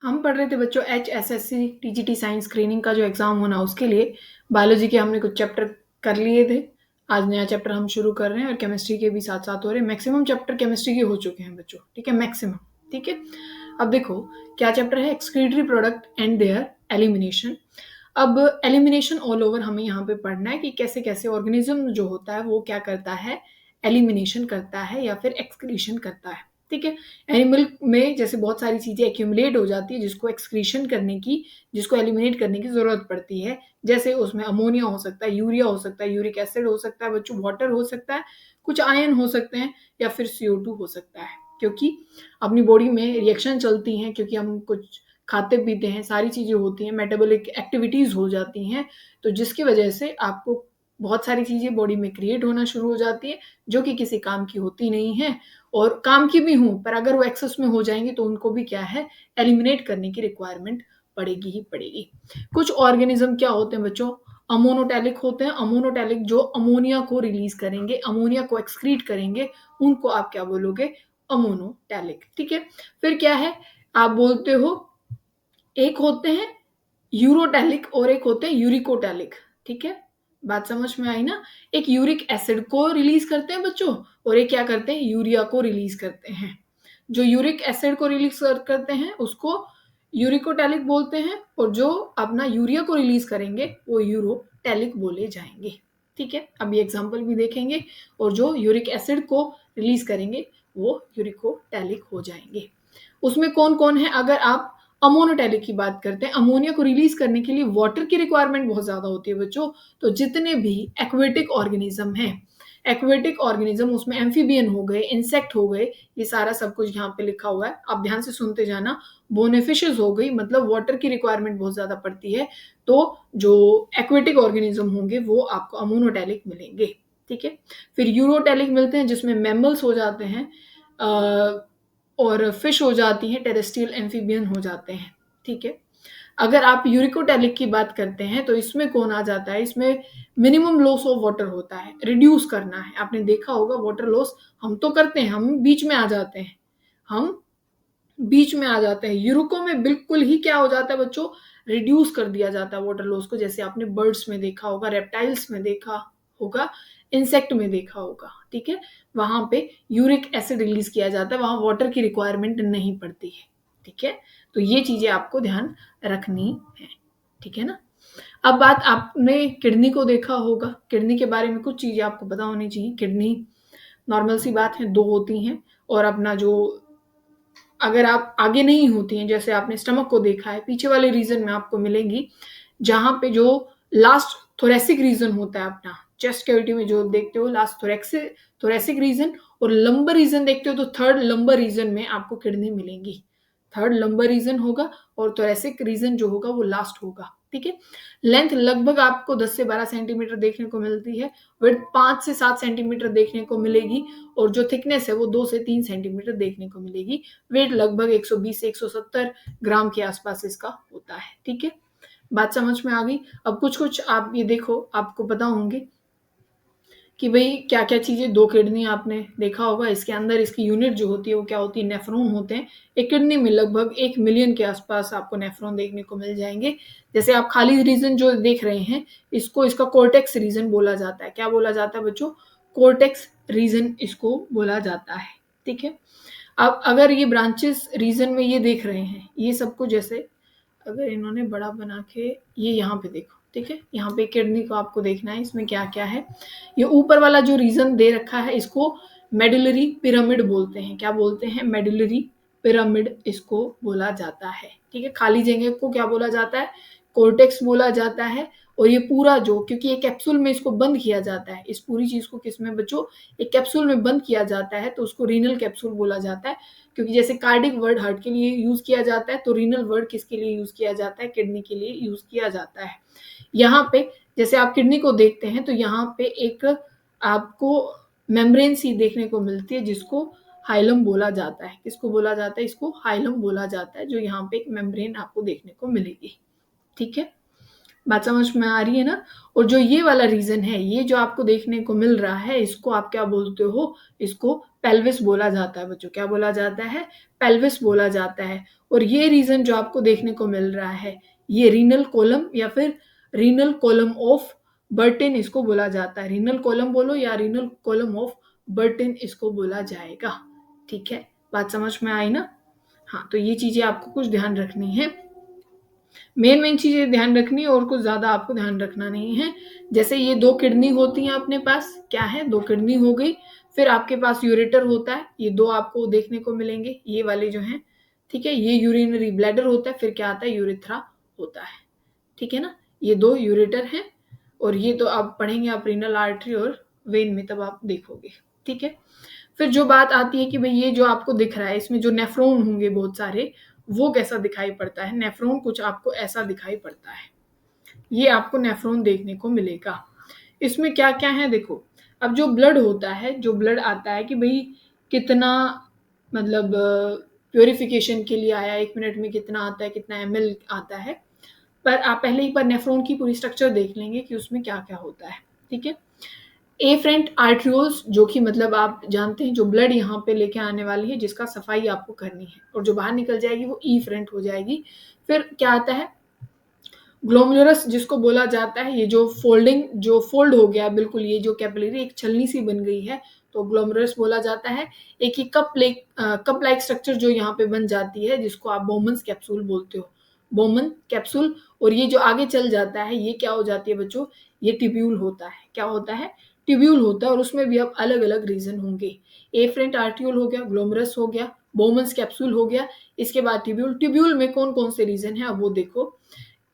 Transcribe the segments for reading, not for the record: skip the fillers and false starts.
हम पढ़ रहे थे बच्चों HSSC TGT साइंस स्क्रीनिंग का जो एग्ज़ाम होना उसके लिए बायोलॉजी के हमने कुछ चैप्टर कर लिए थे। आज नया चैप्टर हम शुरू कर रहे हैं और केमिस्ट्री के भी साथ-साथ हो रहे हैं। मैक्सिमम चैप्टर केमिस्ट्री के हो चुके हैं बच्चों, ठीक है? मैक्सिमम, ठीक है? अब देखो क्या चैप्टर है, excretory product and there elimination. अब एलिमिनेशन ऑल ओवर हमें यहाँ पे पढ़ना है कि कैसे-कैसे ऑर्गेनिज्म जो होता है वो क्या करता है, एलिमिनेशन करता है या फिर एक्सक्रीशन करता है, ठीक है? एनिमल में जैसे बहुत सारी चीज़ें एक्यूमुलेट हो जाती है जिसको एक्सक्रीशन करने की, जिसको एलिमिनेट करने की ज़रूरत पड़ती है। जैसे उसमें अमोनिया हो सकता है, यूरिया हो सकता है, यूरिक एसिड हो सकता है बच्चों, वाटर हो सकता है, कुछ आयन हो सकते हैं या फिर CO2 हो सकता है। क्योंकि अपनी बॉडी में रिएक्शन चलती हैं, क्योंकि हम कुछ खाते-पीते हैं, सारी चीज़ें होती हैं, मेटाबॉलिक एक्टिविटीज़ हो जाती हैं, तो जिसकी वजह से आपको बहुत सारी चीज़ें बॉडी में क्रिएट होना शुरू हो जाती है, जो कि किसी काम की होती नहीं है और काम की भी हों, पर अगर वो एक्सेस में हो जाएँगी तो उनको भी क्या है, एलिमिनेट करने की रिक्वायरमेंट पड़ेगी ही पड़ेगी। कुछ ऑर्गेनिज़्म क्या होते हैं बच्चों, अमोनोटैलिक होते हैं। अमोनोटैलिक जो अमोनिया को रिलीज़ करेंगे, अमोनिया को एक्सक्रीट करेंगे, उनको आप क्या बोलोगे, अमोनोटैलिक, ठीक है? फिर क्या है, आप बोलते हो एक होते हैं यूरोटैलिक और एक होते हैं यूरिकोटैलिक, ठीक है? बात समझ में आई ना? एक यूरिक एसिड को रिलीज़ करते हैं बच्चों और एक क्या करते हैं, यूरिया को रिलीज़ करते हैं। जो यूरिक एसिड को रिलीज़ करते हैं उसको यूरिकोटैलिक बोलते हैं और जो अपना यूरिया को रिलीज़ करेंगे वो यूरोटैलिक बोले जाएँगे, ठीक है? अब ये एग्ज़ाम्पल भी देखेंगे और जो यूरिक एसिड को रिलीज़ करेंगे वो यूरिकोटैलिक हो जाएँगे। उसमें कौन-कौन है, अगर आप अमोनोटैलिक की बात करते हैं, अमोनिया को रिलीज़ करने के लिए वाटर की रिक्वायरमेंट बहुत ज़्यादा होती है बच्चों, तो जितने भी एक्वेटिक ऑर्गेनिज़्म हैं, एक्वेटिक ऑर्गेनिज़्म उसमें एम्फिबियन हो गए, इंसेक्ट हो गए, ये सारा सब कुछ यहाँ पे लिखा हुआ है, आप ध्यान से सुनते जाना। बोनेफिशेज़ हो गई, मतलब वाटर की रिक्वायरमेंट बहुत ज़्यादा पड़ती है, तो जो एक्वेटिक ऑर्गेनिज़्म होंगे वो आपको अमोनोटैलिक मिलेंगे, ठीक है? फिर यूरोटैलिक मिलते हैं जिसमें मैमल्स हो जाते हैं और फिश हो जाती हैं, टेरेस्ट्रियल एम्फिबियन हो जाते हैं, ठीक है? अगर आप यूरिकोटैलिक की बात करते हैं तो इसमें कौन आ जाता है, इसमें मिनिमम लॉस ऑफ वाटर होता है, रिड्यूस करना है। आपने देखा होगा वाटर लॉस हम तो करते हैं, हम बीच में आ जाते हैं, हम बीच में आ जाते हैं। यूरोको में बिल्कुल ही क्या हो जाता है बच्चों, रिड्यूस कर दिया जाता है वाटर लॉस को, जैसे आपने बर्ड्स में देखा होगा, रेप्टाइल्स में देखा होगा, इंसेक्ट में देखा होगा, ठीक है? वहाँ पे यूरिक एसिड रिलीज़ किया जाता है, वहाँ वाटर की रिक्वायरमेंट नहीं पड़ती है, ठीक है? तो ये चीज़ें आपको ध्यान रखनी है, ठीक है ना? अब बात आपने किडनी को देखा होगा, किडनी के बारे में कुछ चीज़ें आपको पता होनी चाहिए। किडनी नॉर्मल सी बात है, 2 होती हैं और अपना जो अगर आप आगे नहीं होती हैं, जैसे आपने स्टमक को देखा है, पीछे वाले रीजन में आपको मिलेंगी, जहाँ पे जो लास्ट थोरेसिक रीजन होता है अपना, चेस्ट कैविटी में जो देखते हो लास्ट थोरेसिक रीजन और लंबर रीजन देखते हो तो थर्ड लंबर रीजन में आपको किडनी मिलेंगी। थर्ड लंबर रीजन होगा और थोरेसिक रीजन जो होगा वो लास्ट होगा, ठीक है? लेंथ लगभग आपको 10 से 12 सेंटीमीटर देखने को मिलती है, विड्थ 5 से 7 सेंटीमीटर देखने को मिलेगी और जो थिकनेस है वो 2 से 3 सेंटीमीटर देखने को मिलेगी। वेट लगभग 120 से 170 ग्राम के आसपास इसका होता है, ठीक है? बात समझ में आ गई? अब कुछ-कुछ आप ये देखो, आपको पता होंगे कि भई क्या-क्या चीज़ें, 2 किडनी आपने देखा होगा, इसके अंदर इसकी यूनिट जो होती है वो क्या होती है, नेफ्रॉन होते हैं। एक किडनी में लगभग 1 मिलियन के आसपास आपको नेफ्रॉन देखने को मिल जाएँगे। जैसे आप खाली रीजन जो देख रहे हैं, इसका कॉर्टेक्स रीजन बोला जाता है। क्या बोला जाता है बच्चों? कॉर्टेक्स रीजन इसको बोला जाता है, ठीक है? अब अगर ये ब्रांचेस रीजन में ये देख रहे हैं, ये सब कुछ जैसे अगर इन्होंने बड़ा बना के ये यहाँ पे देखो, ठीक है? यहाँ पे किडनी को आपको देखना है, इसमें क्या-क्या है। ये ऊपर वाला जो रीजन दे रखा है इसको मेडुलरी पिरामिड बोलते हैं। क्या बोलते हैं? मेडुलरी पिरामिड इसको बोला जाता है, ठीक है? खाली जगह को क्या बोला जाता है? कॉर्टेक्स बोला जाता है और ये पूरा जो, क्योंकि एक कैप्सूल में इसको बंद किया जाता है, इस पूरी चीज़ को किसमें बच्चों? एक कैप्सूल में बंद किया जाता है, तो उसको रीनल कैप्सूल बोला जाता है। क्योंकि जैसे कार्डिक वर्ड हार्ट के लिए यूज़ किया जाता है, तो रीनल वर्ड किसके लिए यूज़ किया जाता है? किडनी के लिए यूज़ किया जाता है। यहाँ पे जैसे आप किडनी को देखते हैं तो यहाँ पे एक आपको मेम्ब्रेन सी देखने को मिलती है जिसको हाइलम बोला जाता है। किसको बोला जाता है? इसको हाइलम बोला जाता है, जो यहाँ पे एक मेम्ब्रेन आपको देखने को मिलेगी, ठीक है? बात समझ में आ रही है ना? और जो ये वाला रीजन है, ये जो आपको देखने को मिल रहा है, इसको आप क्या बोलते हो? इसको पेल्विस बोला जाता है बच्चों। क्या बोला जाता है? पेल्विस बोला जाता है। और ये रीजन जो आपको देखने को मिल रहा है, ये रीनल कॉलम या फिर रीनल कॉलम ऑफ बर्टिन इसको बोला जाता है। रीनल कॉलम बोलो या रीनल कॉलम ऑफ बर्टिन इसको बोला जाएगा। ठीक है, बात समझ में आई ना? हाँ, तो ये चीजें आपको कुछ ध्यान रखनी है। मेन चीजें ध्यान रखनी है और कुछ ज्यादा आपको ध्यान रखना नहीं है। जैसे ये 2 किडनी होती हैं अपने पास, क्या है? 2 किडनी हो गई। फिर आपके पास यूरेटर होता है, ये 2 आपको देखने को मिलेंगे, ये वाले जो हैं। ठीक है, ये यूरिनरी ब्लैडर होता है। फिर क्या आता है? यूरेथ्रा होता है। ठीक है ना? ये 2 यूरेटर हैं और ये तो आप पढ़ेंगे आप रीनल आर्टरी और वेन में, तब आप देखोगे। ठीक है, फिर जो बात आती है कि भाई ये जो आपको दिख रहा है, इसमें जो नेफ्रॉन होंगे बहुत सारे, वो कैसा दिखाई पड़ता है? नेफ्रॉन कुछ आपको ऐसा दिखाई पड़ता है। ये आपको नेफ्रॉन देखने को मिलेगा। इसमें क्या क्या है देखो। अब जो ब्लड होता है, जो ब्लड आता है कि भाई कितना, मतलब प्योरिफिकेशन के लिए आया, 1 मिनट में कितना आता है, कितना ml आता है। पर आप पहले एक बार नेफ्रॉन की पूरी स्ट्रक्चर देख लेंगे कि उसमें क्या क्या होता है। ठीक है, एफरेंट आर्ट्रियोल्स, जो कि मतलब आप जानते हैं जो ब्लड यहाँ पे लेके आने वाली है, जिसका सफाई आपको करनी है, और जो बाहर निकल जाएगी वो ईफरेंट हो जाएगी। फिर क्या आता है? ग्लोमेरुलस, जिसको बोला जाता है ये जो फोल्डिंग, जो फोल्ड हो गया बिल्कुल, ये जो कैपिलरी एक छलनी सी बन गई है, तो ग्लोमेरुलस बोला जाता है। एक ही कप लाइक स्ट्रक्चर जो यहाँ पे बन जाती है, जिसको आप बोमन्स कैप्सूल बोलते हो, बोमन कैप्सूल। और ये जो आगे चल जाता है, ये क्या हो जाती है बच्चों? ये ट्यूब्यूल होता है। क्या होता है? ट्यूब्यूल होता है। और उसमें भी अब अलग अलग रीजन होंगे। एफरेंट आर्ट्रियोल हो गया, ग्लोमेरुलस हो गया, बोमन्स कैप्सूल हो गया, इसके बाद ट्यूब्यूल। ट्यूब्यूल में कौन कौन से रीजन है, अब वो देखो।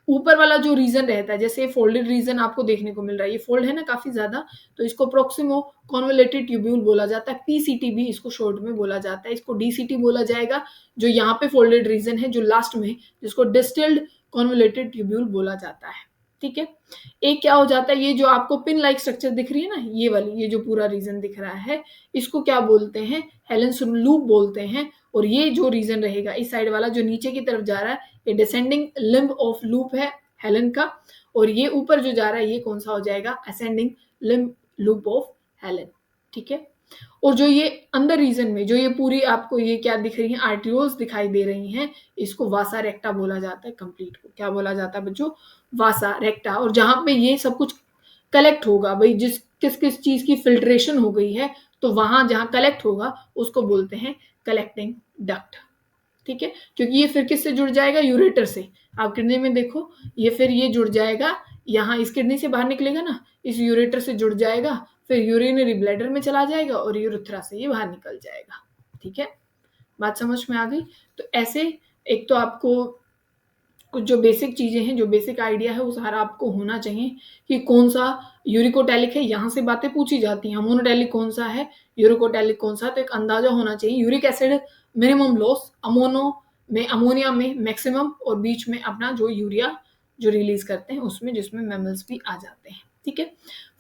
ऊपर वाला जो रीजन रहता है, जैसे फोल्डेड रीजन आपको देखने को मिल रहा है, ये फोल्ड है ना काफी ज्यादा, तो इसको प्रोक्सिमो कॉन्वोलेटेड ट्यूब्यूल बोला जाता है। पीसीटीबी इसको शॉर्ट में बोला जाता है। इसको डीसीटी बोला जाएगा, जो यहाँ पे फोल्डेड रीजन है, जो लास्ट में, जिसको डिस्टिल्ड कॉन्वोलेटेड ट्यूब्यूल बोला जाता है। ठीक है, एक क्या हो जाता है, ये जो आपको पिन लाइक स्ट्रक्चर दिख रही है ना, ये वाली, ये जो पूरा रीजन दिख रहा है, इसको क्या बोलते हैं? हेलेंस लूप बोलते हैं। और ये जो रीजन रहेगा इस साइड वाला, जो नीचे की तरफ जा रहा है, ये डिसेंडिंग लिम्ब ऑफ लूप है हेलन का। और ये ऊपर जो जा रहा है, ये कौन सा हो जाएगा? Ascending limb loop of Helen. ठीक है, और जो ये अंदर रीजन में जो ये पूरी आपको ये क्या दिख रही है, आर्टियोल्स दिखाई दे रही हैं, इसको वासा रेक्टा बोला जाता है। कंप्लीट को क्या बोला जाता है बच्चों? वासा रेक्टा। और जहां पे ये सब कुछ कलेक्ट होगा, भाई जिस किस किस चीज की फिल्ट्रेशन हो गई है, तो वहां जहां कलेक्ट होगा उसको बोलते हैं कलेक्टिंग डक्ट। ठीक है, क्योंकि ये फिर किससे जुड़ जाएगा? यूरेटर से। आप किडनी में देखो, ये फिर ये जुड़ जाएगा, यहाँ इस किडनी से बाहर निकलेगा ना, इस यूरेटर से जुड़ जाएगा, फिर यूरिनरी ब्लैडर में चला जाएगा और यूरेथ्रा से ये बाहर निकल जाएगा। ठीक है, बात समझ में आ गई? तो ऐसे एक तो आपको कुछ जो बेसिक चीजें हैं, जो बेसिक आइडिया है, वो सारा आपको होना चाहिए कि कौन सा यूरिकोटैलिक है। यहाँ से बातें पूछी जाती हैं, अमोनोटैलिक कौन सा है, यूरिकोटैलिक कौन सा, तो एक अंदाजा होना चाहिए। Uric acid minimum loss, ammonia में मैक्सिमम, और बीच में अपना जो यूरिया जो रिलीज करते हैं उसमें, जिसमें मैमल्स भी आ जाते हैं। ठीक है,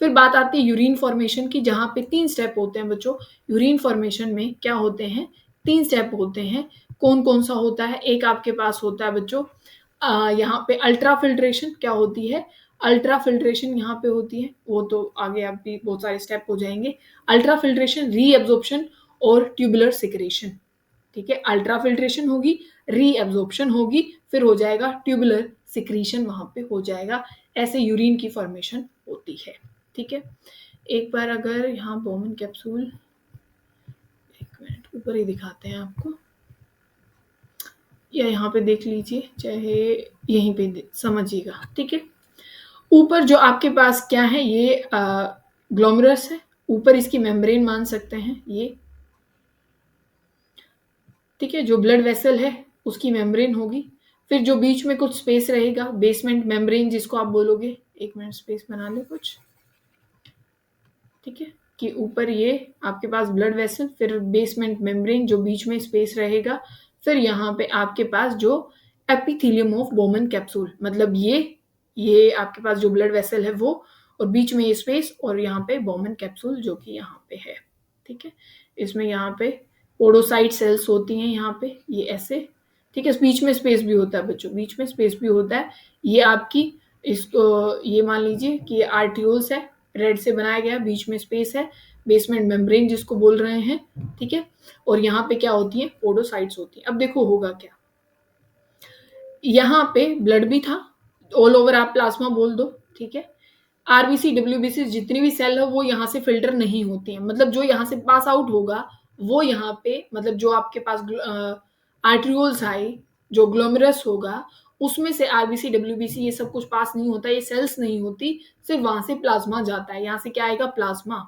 फिर बात आती है यूरिन फॉर्मेशन की, जहाँ पे 3 स्टेप होते हैं बच्चों। यूरिन फॉर्मेशन में क्या होते हैं? 3 स्टेप होते हैं। कौन कौन सा होता है? एक आपके पास होता है बच्चों यहाँ पे अल्ट्रा फिल्ट्रेशन। क्या होती है? अल्ट्रा फिल्ट्रेशन यहाँ पे होती है, वो तो आगे आप भी बहुत सारे स्टेप हो जाएंगे। अल्ट्रा फिल्ट्रेशन, रीएब्जॉर्प्शन और ट्यूबुलर सिक्रेशन। ठीक है, अल्ट्रा फिल्ट्रेशन होगी, रीएब्जॉर्प्शन होगी, फिर हो जाएगा ट्यूबुलर सिक्रीशन, वहां पे हो जाएगा। ऐसे यूरिन की फॉर्मेशन होती है। ठीक है, एक बार अगर यहाँ बोमन कैप्सूल, एक मिनट ऊपर ही दिखाते हैं आपको, या यहाँ पे देख लीजिए, चाहे यहीं पे समझिएगा। ठीक है, ऊपर जो आपके पास क्या है, ये ग्लोमेरुलस है, ऊपर इसकी मेम्ब्रेन मान सकते हैं ये। ठीक है, जो ब्लड वेसल है उसकी मेम्ब्रेन होगी। फिर जो बीच में कुछ स्पेस रहेगा, बेसमेंट मेम्ब्रेन जिसको आप बोलोगे, एक मिनट स्पेस बना ले कुछ। ठीक है, कि ऊपर ये आपके पास ब्लड वेसल, फिर बेसमेंट मेम्ब्रेन, जो बीच में स्पेस रहेगा, फिर यहाँ पे आपके पास जो एपिथेलियम ऑफ बोमन कैप्सूल, मतलब ये आपके पास जो ब्लड वेसल है वो, और बीच में ये स्पेस, और यहाँ पे बोमन कैप्सूल जो कि यहाँ पे है। ठीक है, इसमें यहाँ पे पोडोसाइट सेल्स होती हैं यहाँ पे, ये ऐसे। ठीक है, बीच में स्पेस भी होता है बच्चों, बीच में स्पेस भी होता है। ये आपकी इसको ये मान लीजिए कि ये आर्टियोल्स है, रेड से बनाया गया, बीच में स्पेस है। बेसमेंट मेम्ब्रेन जिसको बोल रहे हैं, ठीक है। और यहाँ पे क्या होती है, पोडोसाइट्स होती है। अब देखो होगा क्या, यहाँ पे ब्लड भी था, ऑल ओवर आप प्लाज्मा बोल दो, ठीक है। आरबीसी डब्ल्यूबीसी जितनी भी सेल है वो यहाँ से फिल्टर नहीं होती है, मतलब जो यहाँ से पास आउट होगा वो यहाँ पे, मतलब जो आपके पास आर्ट्रियोल्स आई, जो ग्लोमेरुलस होगा, उसमें से आरबीसी डब्ल्यूबीसी ये सब कुछ पास नहीं होता, ये सेल्स नहीं होती, सिर्फ वहां से प्लाज्मा जाता है। यहाँ से क्या आएगा, प्लाज्मा।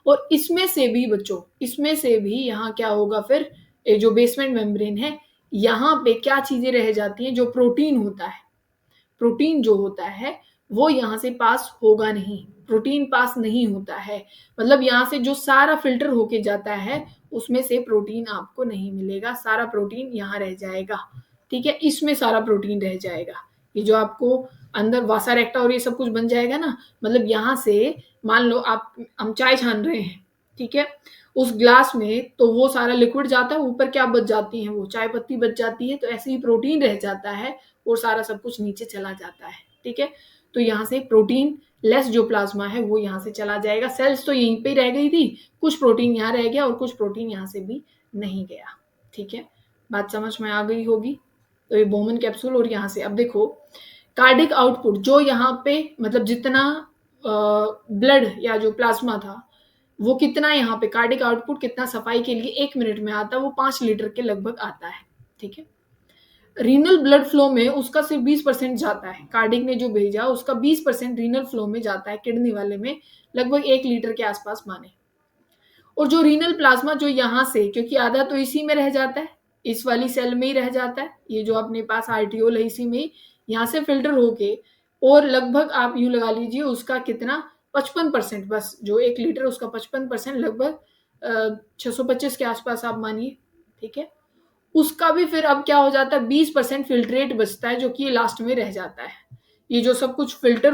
और इसमें से भी बच्चों, इसमें से भी यहाँ क्या होगा फिर, ये जो बेसमेंट मेम्ब्रेन है, यहाँ पे क्या चीजें रह जाती हैं, जो प्रोटीन होता है, प्रोटीन जो होता है वो यहाँ से पास होगा नहीं, प्रोटीन पास नहीं होता है, मतलब यहाँ से जो सारा फिल्टर होके जाता है उसमें से प्रोटीन आपको नहीं मिलेगा, सारा प्रोटीन यहाँ रह जाएगा, ठीक है। इसमें सारा प्रोटीन रह जाएगा, ये जो आपको अंदर वासा रेक्टा और ये सब कुछ बन जाएगा ना, मतलब यहाँ से मान लो आप, हम चाय छान रहे हैं, ठीक है, उस ग्लास में तो वो सारा लिक्विड जाता है, ऊपर क्या बच जाती है, वो चाय पत्ती बच जाती है, तो ऐसे ही प्रोटीन रह जाता है और सारा सब कुछ नीचे चला जाता है, ठीक है। तो यहाँ से प्रोटीन लेस जो प्लाज्मा है वो यहाँ से चला जाएगा, सेल्स तो यहीं पे ही रह गई थी, कुछ प्रोटीन यहाँ रह गया और कुछ प्रोटीन यहाँ से भी नहीं गया, ठीक है। बात समझ में आ गई होगी। तो ये बोमन कैप्सूल, और यहाँ से अब देखो कार्डिक आउटपुट, जो यहाँ पे मतलब जितना ब्लड या जो प्लाज्मा था वो कितना, यहाँ पे कार्डिक आउटपुट कितना सफाई के लिए 1 मिनट में आता है, वो 5 लीटर के लगभग आता है, ठीक है। रीनल ब्लड फ्लो में उसका सिर्फ 20% जाता है, कार्डिक ने जो भेजा उसका 20% रीनल फ्लो में जाता है, किडनी वाले में लगभग 1 लीटर के आसपास माने। और जो रीनल प्लाज्मा जो यहाँ से, क्योंकि आधा तो इसी में रह जाता है, इस वाली सेल में ही रह जाता है, ये जो अपने पास आर्टियोल है इसी में, यहाँ से फिल्टर होके, और लगभग आप यूं लगा लीजिए उसका कितना, 55%, बस जो 1 लीटर उसका 55% लगभग 625 के आसपास आप मानिए, ठीक है। उसका भी फिर अब क्या हो जाता है, 20% फिल्ट्रेट बचता है, जो कि लास्ट में रह जाता है। ये जो सब कुछ फिल्टर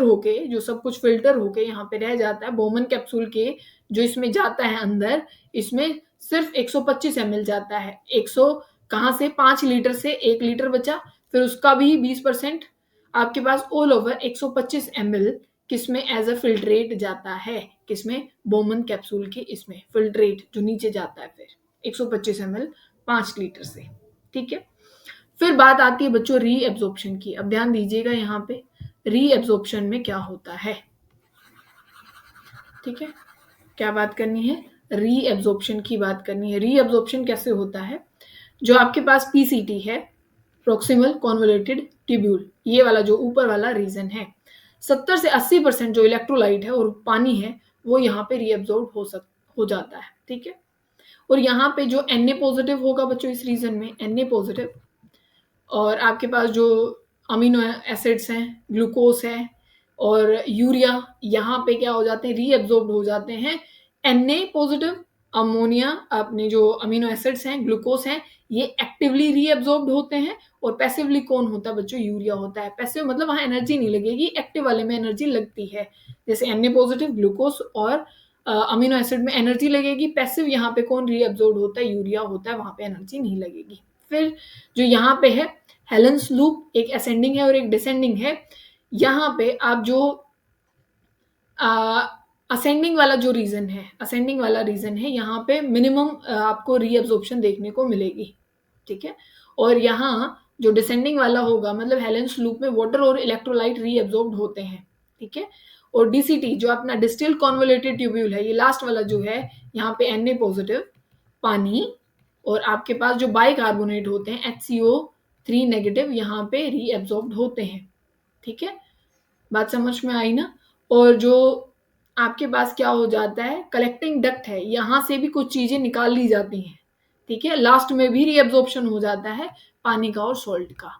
होके यहाँ पे रह जाता है बोमन कैप्सूल के, जो इसमें जाता है अंदर, इसमें सिर्फ 125 ml जाता है, 100 कहाँ से, 5 लीटर से 1 लीटर बचा, फिर उसका भी 20% आपके पास ऑल ओवर 125 ml किसमें एज अ फिल्ट्रेट जाता है, किसमें, बोमन कैप्सूल के, इसमें फिल्ट्रेट जो नीचे जाता है फिर 125 ml 5 लीटर से, ठीक है। फिर बात आती है बच्चों रीएब्जॉर्प्शन की। अब ध्यान दीजिएगा यहाँ पे रीएब्जॉर्प्शन में क्या होता है, ठीक है। क्या बात करनी है, रीएब्जॉर्प्शन की बात करनी है। रीएब्जॉर्प्शन कैसे होता है, जो आपके पास पीसीटी है, प्रोक्सिमल कॉन्वोल्यूटेड ट्यूब्यूल, ये वाला जो ऊपर वाला रीजन है, 70 से 80% जो इलेक्ट्रोलाइट है और पानी है वो यहाँ पे रीएब्जॉर्ब हो जाता है, ठीक है। और यहाँ पे जो Na पॉजिटिव होगा बच्चों इस रीजन में, Na पॉजिटिव, और आपके पास जो अमीनो एसिड्स हैं, ग्लूकोज है और यूरिया, यहाँ पे क्या हो जाते हैं, रीएब्जॉर्ब हो जाते हैं। Na पॉजिटिव अमोनिया, अपने जो अमीनो एसिड्स हैं, ग्लूकोज हैं, ये एक्टिवली रीएब्जॉर्ब होते हैं, और पैसिवली कौन होता है बच्चों, यूरिया होता है। पैसिव मतलब वहाँ एनर्जी नहीं लगेगी, एक्टिव वाले में एनर्जी लगती है, जैसे Na पॉजिटिव, ग्लूकोज और अमीनो एसिड में एनर्जी लगेगी। पैसिव यहाँ पे कौन रीएब्जॉर्ब होता है, यूरिया होता है, वहाँ पे एनर्जी नहीं लगेगी। फिर जो यहाँ पे है हेलेंस लूप, एक असेंडिंग है और एक डिसेंडिंग है। यहाँ पे आप जो असेंडिंग वाला जो रीजन है, असेंडिंग वाला रीजन है, यहाँ पे मिनिमम आपको रीअब्जॉर्प्शन देखने को मिलेगी, ठीक है। और यहाँ जो डिसेंडिंग वाला होगा, मतलब हेलेंस लूप में वाटर और इलेक्ट्रोलाइट रीअब्जॉर्ब्ड होते हैं, ठीक है। और डीसीटी जो अपना डिस्टिल्ड कॉन्वोल्यूटेड ट्यूब्यूल है, ये लास्ट वाला जो है, यहाँ पे Na पॉजिटिव पानी, और आपके पास जो बाइकार्बोनेट होते हैं HCO3 नेगेटिव, यहाँ पे रीअब्जॉर्ब्ड होते हैं, ठीक है। बात समझ में आई ना। और जो आपके पास क्या हो जाता है, कलेक्टिंग डक्ट है, यहाँ से भी कुछ चीजें निकाल ली जाती हैं, ठीक है। लास्ट में भी रीअब्जॉर्प्शन हो जाता है पानी का और सॉल्ट का,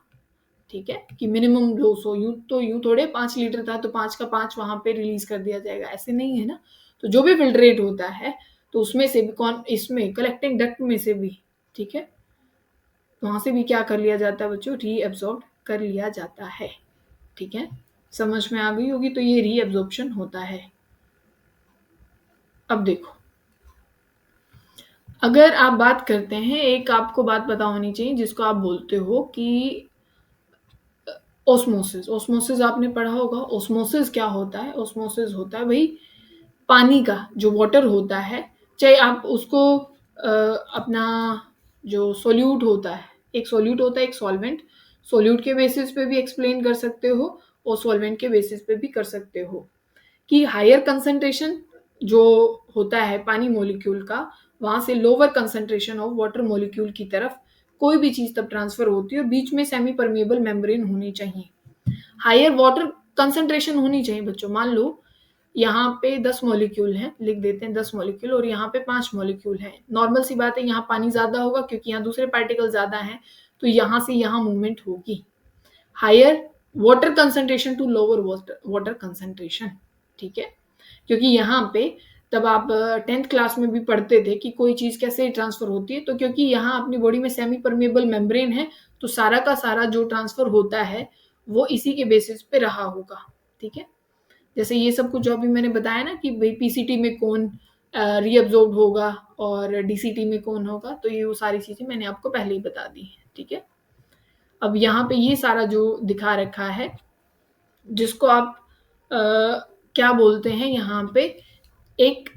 ठीक है, कि मिनिमम 200, यूं थोड़े 5 लीटर था तो 5 का 5 वहां पे रिलीज कर दिया जाएगा, ऐसे नहीं है ना। तो जो भी फिल्ट्रेट होता है तो उसमें से भी कौन, इसमें कलेक्टिंग डक्ट में से भी, ठीक है, तो वहां से भी क्या कर लिया जाता है बच्चों, रीअब्जॉर्ब कर लिया जाता है, ठीक है। समझ में आ गई होगी। तो ये रीअब्जॉर्प्शन होता है। अब देखो, अगर आप बात करते हैं, एक आपको बात पता होनी चाहिए जिसको आप बोलते हो कि ओस्मोसिस। ओस्मोसिस आपने पढ़ा होगा। ओस्मोसिस क्या होता है, ओस्मोसिस होता है भाई पानी का जो वाटर होता है, चाहे आप उसको अपना जो सोल्यूट होता है, एक सोल्यूट होता है, एक सॉल्वेंट, सोल्यूट के बेसिस पे भी एक्सप्लेन कर सकते हो और सॉल्वेंट के बेसिस पे भी कर सकते हो कि हायर कंसंट्रेशन जो होता है पानी मॉलिक्यूल का, वहां से lower concentration of water molecule की तरफ कोई भी चीज तब ट्रांसफर होती है और बीच में सेमी परमेबल मेम्ब्रेन होनी चाहिए, हायर वाटर कंसंट्रेशन होनी चाहिए बच्चों। मान लो यहाँ पे 10 मॉलिक्यूल हैं, लिख देते हैं 10 मॉलिक्यूल, और यहाँ पे 5 मॉलिक्यूल हैं। नॉर्मल सी बात है, यहाँ पानी ज्यादा होगा क्योंकि यहाँ दूसरे पार्टिकल ज्यादा हैं, तो यहाँ से यहाँ मूवमेंट होगी। Higher water concentration to lower water concentration, ठीक है। क्योंकि यहाँ पे तब आप 10th क्लास में भी पढ़ते थे कि कोई चीज कैसे ट्रांसफर होती है, तो क्योंकि यहाँ अपनी बॉडी में सेमी परमेबल मेम्ब्रेन है, तो सारा का सारा जो ट्रांसफर होता है वो इसी के बेसिस पे रहा होगा, ठीक है। जैसे ये सब कुछ जो अभी मैंने बताया ना कि भाई पीसीटी में कौन रीअब्जॉर्ब होगा और डीसीटी में कौन होगा, तो ये वो सारी चीजें मैंने आपको पहले ही बता दी है, ठीक है। अब यहाँ पे ये सारा जो दिखा रखा है, जिसको आप क्या बोलते हैं यहाँ पे, एक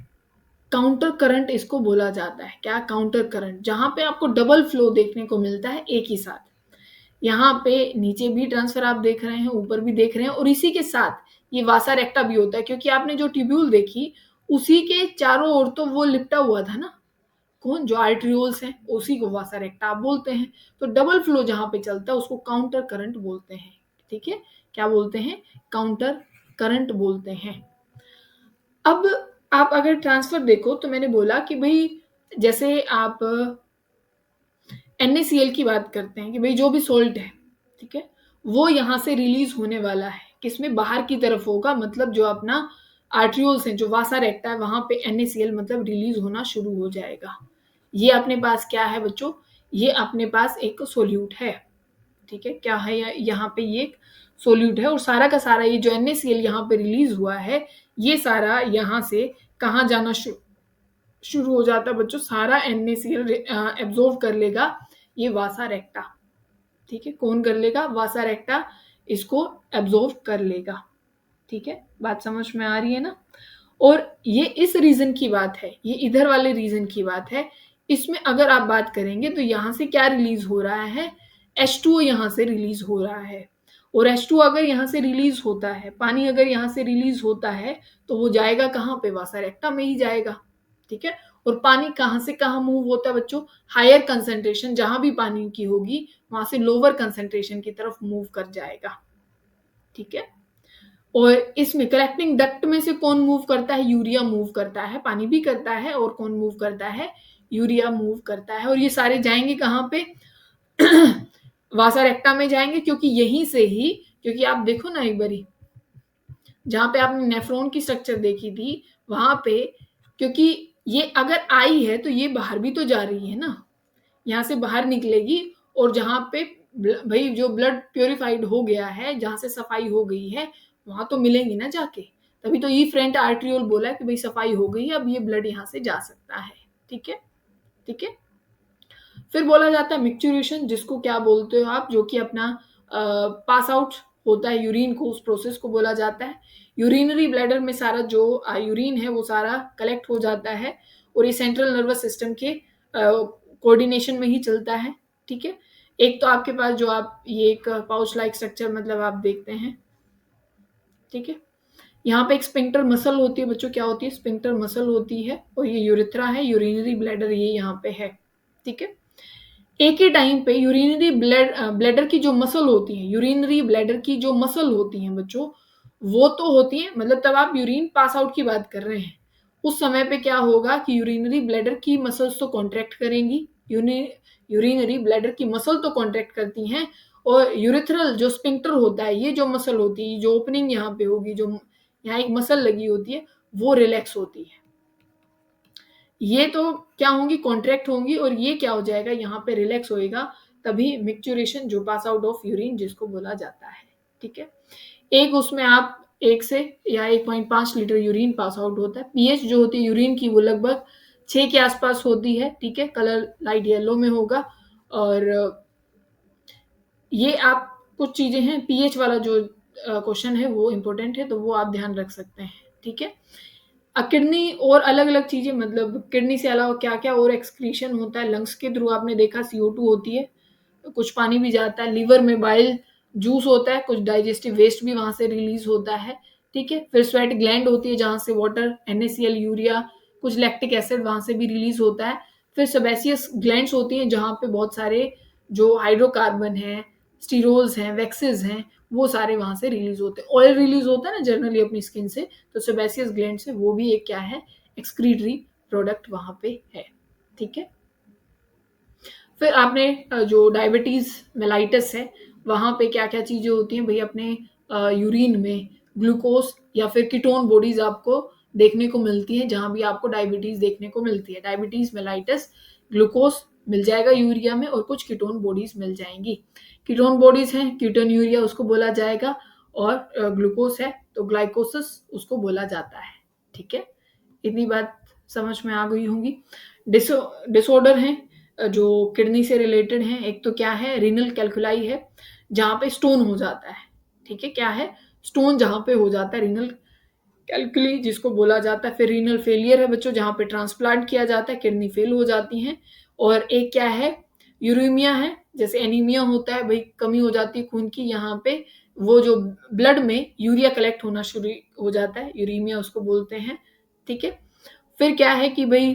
काउंटर करंट इसको बोला जाता है। क्या? काउंटर करंट, जहां पे आपको डबल फ्लो देखने को मिलता है एक ही साथ। यहाँ पे नीचे भी ट्रांसफर आप देख रहे हैं, ऊपर भी देख रहे हैं, और इसी के साथ ये वासा रेक्टा भी होता है, क्योंकि आपने जो ट्यूब्यूल देखी उसी के चारों ओर तो वो लिपटा हुआ था ना, कौन? जो आर्ट्रियोल्स हैं, उसी को वासा रेक्टा आप बोलते हैं। तो डबल फ्लो जहां पे चलता है उसको काउंटर करंट बोलते हैं, ठीक है। क्या बोलते हैं? काउंटर करंट बोलते हैं। अब आप अगर ट्रांसफर देखो तो मैंने बोला कि भाई जैसे आप NaCl की बात करते हैं कि भाई जो भी सोल्ट है, ठीक है, वो यहाँ से रिलीज होने वाला है, किसमें? बाहर की तरफ होगा, मतलब जो अपना आर्ट्रियोल्स हैं, जो वासा रेक्टा है, वहां पे NaCl मतलब रिलीज होना शुरू हो जाएगा। ये अपने पास क्या है बच्चों? ये अपने पास एक सोल्यूट है, ठीक है। क्या है? यहाँ पे ये एक सोल्यूट है, और सारा का सारा ये जो NaCl यहाँ पे रिलीज हुआ है, ये सारा यहाँ से कहाँ जाना शुरू हो जाता है बच्चों? सारा NaCl एब्जॉर्व कर लेगा ये वासा रेक्टा, ठीक है। कौन कर लेगा? वासा रेक्टा इसको एब्जॉर्व कर लेगा, ठीक है। बात समझ में आ रही है ना? और ये इस रीजन की बात है, ये इधर वाले रीजन की बात है। इसमें अगर आप बात करेंगे तो यहाँ से क्या रिलीज हो रहा है? H2O यहाँ से रिलीज हो रहा है, और H2O अगर यहाँ से रिलीज होता है, पानी अगर यहाँ से रिलीज होता है, तो वो जाएगा कहाँ पे? वासा रेक्टा में ही जाएगा, ठीक है। और पानी कहाँ से कहाँ मूव होता है बच्चों? हायर कंसंट्रेशन जहां भी पानी की होगी वहां से लोअर कंसंट्रेशन की तरफ मूव कर जाएगा, ठीक है। और इसमें कलेक्टिंग डक्ट में से कौन मूव करता है? यूरिया मूव करता है। पानी भी करता है, और कौन मूव करता है? यूरिया मूव करता है। और ये सारे जाएंगे कहाँ पे? वासा रेक्टा में जाएंगे, क्योंकि यहीं से ही, क्योंकि आप देखो ना एक बारी, जहां पे आपने नेफ्रॉन की स्ट्रक्चर देखी थी, वहां पे क्योंकि ये अगर आई है तो ये बाहर भी तो जा रही है ना, यहाँ से बाहर निकलेगी, और जहां पे भाई जो ब्लड प्योरीफाइड हो गया है, जहां से सफाई हो गई है, वहां तो मिलेंगी ना जाके। तभी तो इफ्रेंट आर्ट्रियोल बोला कि भाई सफाई हो गई है, अब ये ब्लड यहाँ से जा सकता है, ठीक है, ठीक है। फिर बोला जाता है मिक्चुरेशन, जिसको क्या बोलते हो आप? जो कि अपना पास आउट होता है यूरिन को, उस प्रोसेस को बोला जाता है। यूरिनरी ब्लैडर में सारा जो यूरिन है वो सारा कलेक्ट हो जाता है, और ये सेंट्रल नर्वस सिस्टम के कोऑर्डिनेशन में ही चलता है, ठीक है। एक तो आपके पास जो आप ये एक पाउच लाइक स्ट्रक्चर मतलब आप देखते हैं, ठीक है। यहाँ पे एक स्पिंक्टर मसल होती है बच्चों। क्या होती है? स्पिंक्टर मसल होती है, और ये यूरिथ्रा है, यूरिनरी ब्लैडर ये यहाँ पे है, ठीक है। एक ही टाइम पे यूरिनरी ब्लैडर की जो मसल होती है, यूरिनरी ब्लैडर की जो मसल होती हैं बच्चों, वो तो होती है, मतलब तब आप यूरिन पास आउट की बात कर रहे हैं, उस समय पे क्या होगा कि यूरिनरी ब्लैडर की मसल्स तो कॉन्ट्रैक्ट करेंगी, यूरिनरी ब्लैडर की मसल तो कॉन्ट्रैक्ट करती हैं, और यूरिथ्रल जो स्पिंक्टर होता है, ये जो मसल होती है, जो ओपनिंग यहाँ पे होगी, जो यहाँ एक मसल लगी होती है, वो रिलैक्स होती है। ये तो क्या होंगी? कॉन्ट्रैक्ट होंगी, और ये क्या हो जाएगा? यहाँ पे रिलैक्स होएगा, तभी मिक्चुरेशन जो पास आउट ऑफ यूरिन जिसको बोला जाता है, ठीक है। एक उसमें आप 1 से या 1.5 लीटर यूरिन पास आउट होता है। पीएच जो होती है यूरिन की वो लगभग 6 के आसपास होती है, ठीक है। कलर लाइट येलो में होगा, और ये आप कुछ चीजें हैं, पीएच वाला जो क्वेश्चन है वो इंपॉर्टेंट है, तो वो आप ध्यान रख सकते हैं, ठीक है। किडनी और अलग-अलग चीज़ें, मतलब किडनी से अलावा क्या-क्या और एक्सक्रीशन होता है, लंग्स के थ्रू आपने देखा CO2 होती है, कुछ पानी भी जाता है, लीवर में बाइल जूस होता है, कुछ डाइजेस्टिव वेस्ट भी वहाँ से रिलीज़ होता है, ठीक है? फिर स्वेट ग्लैंड होती है जहाँ से वाटर, NaCl, यूरिया, कुछ लैक्टिक एसिड वहाँ से भी रिलीज़ होता है। फिर सेबेसियस ग्लैंड्स होती हैं जहाँ पे बहुत सारे जो हाइड्रोकार्बन हैं, स्टीरोल्स हैं, वैक्सेस हैं, वो सारे वहाँ से रिलीज़ होते हैं। ऑयल रिलीज़ होता है ना जनरली अपनी स्किन से, तो सेबेसियस ग्लैंड से वो भी एक क्या है, एक्सक्रीटरी प्रोडक्ट वहाँ पे है, ठीक है? फिर आपने जो डायबिटीज़ मेलाइटस है, वहाँ पे क्या-क्या चीज़ें होती हैं भई, अपने यूरिन में ग्लूकोज़ या फिर कीटोन बॉडीज़ आपको देखने को मिलती हैं, जहाँ भी आपको डायबिटीज़ देखने को मिलती है। डायबिटीज़ मेलाइटस, ग्लूकोज़ मिल जाएगा यूरिया में और कुछ कीटोन बॉडीज़ मिल जाएँगी। कीटोन बॉडीज़ हैं, कीटोन यूरिया उसको बोला जाएगा, और ग्लूकोज़ है तो ग्लाइकोसिस उसको बोला जाता है, ठीक है? इतनी बात समझ में आ गई होंगी। डिसऑर्डर हैं जो किडनी से रिलेटेड हैं। एक तो क्या है, रीनल कैल्कुलाई है, जहाँ पे स्टोन हो जाता है, ठीक है? क्या है? स्टोन जहाँ पे हो जाता है, रीनल कैल्कुली जिसको बोला जाता है। फिर रीनल फेलियर है बच्चों, जहाँ पे ट्रांसप्लांट किया जाता है, किडनी फेल हो जाती हैं। और एक क्या है, यूरेमिया है, जैसे एनीमिया होता है, भई कमी हो जाती है खून की, यहाँ पे वो जो ब्लड में यूरिया कलेक्ट होना शुरू हो जाता है, यूरेमिया उसको बोलते हैं, ठीक है? फिर क्या है कि भई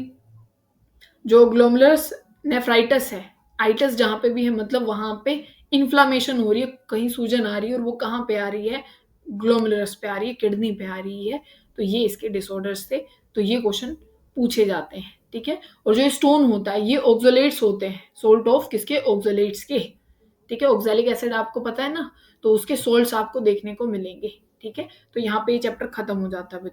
जो ग्लोमेरुलस नेफ्राइटिस है, आइटिस जहाँ पे भी है, मतलब वहाँ पे इन्फ्लेमेशन हो रही है, कहीं सूजन आ रही है, और वो कहाँ पे आ रही है, ग्लोमेरुलस पे आ रही है, किडनी पे आ रही है। तो ये इसके डिसऑर्डर्स थे, तो ये क्वेश्चन पूछे जाते हैं, ठीक है? और जो स्टोन होता है, ये ऑक्सलेट्स होते हैं, सोल्ट ऑफ किसके, ऑक्सलेट्स के, ठीक है? ऑक्सैलिक एसिड आपको पता है ना, तो उसके सोल्ट्स आपको देखने को मिलेंगे, ठीक है? तो यहाँ पे ये चैप्टर खत्म हो जाता है।